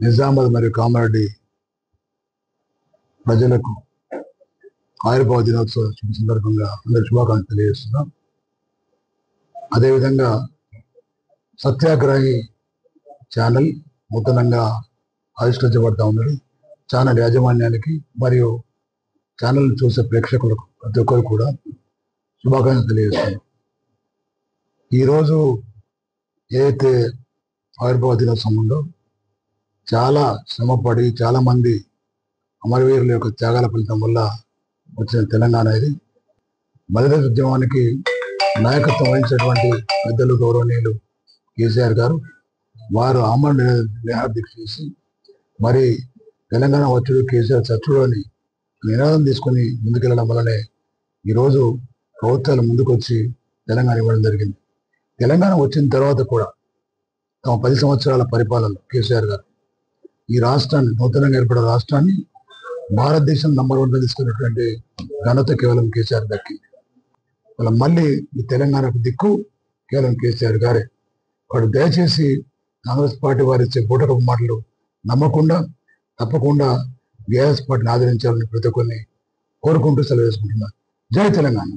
నిజామాబాద్ మరియు కామారెడ్డి ప్రజలకు ఆవిర్భావ దినోత్సవ సందర్భంగా అందరి శుభాకాంక్షలు తెలియజేస్తున్నాం. అదేవిధంగా సత్యాగ్రహి ఛానల్ నూతనంగా ఆవిష్కరించబడతా ఉన్నది. ఛానల్ యాజమాన్యానికి మరియు ఛానల్ చూసే ప్రేక్షకులకు ప్రతి ఒక్కరు కూడా శుభాకాంక్షలు తెలియజేస్తున్నాం. ఈరోజు ఏదైతే ఆవిర్భావ దినోత్సవం ఉందో చాలా శ్రమపడి చాలామంది అమరవీరుల యొక్క త్యాగాల ఫలితం వల్ల వచ్చిన తెలంగాణ ఇది. మహిళా ఉద్యమానికి నాయకత్వం వహించినటువంటి పెద్దలు గౌరవనీయులు కేసీఆర్ గారు వారు ఆమరణ నిరాహార చేసి మరి తెలంగాణ వచ్చుడు కేసీఆర్ చచ్చుడు అని నినాదం తీసుకుని ముందుకెళ్ళడం వల్లనే ఈరోజు ప్రభుత్వాలు ముందుకు వచ్చి తెలంగాణ ఇవ్వడం జరిగింది. తెలంగాణ వచ్చిన తర్వాత కూడా తమ 10 సంవత్సరాల పరిపాలనలో కేసీఆర్ గారు ఈ రాష్ట్రాన్ని నూతనంగా ఏర్పడిన రాష్ట్రాన్ని భారతదేశం నంబర్ 1గా తీసుకున్నటువంటి ఘనత కేవలం కేసీఆర్ దక్కింది. వాళ్ళ మళ్ళీ ఈ తెలంగాణకు దిక్కు కేవలం కేసీఆర్ గారే. వాడు దయచేసి కాంగ్రెస్ పార్టీ వారు ఇచ్చే పూటకపు మాటలు నమ్మకుండా తప్పకుండా బీఆర్ఎస్ పార్టీని ఆదరించాలని ప్రతి ఒక్కరిని కోరుకుంటూ సెలవు వేసుకుంటున్నారు. జై తెలంగాణ.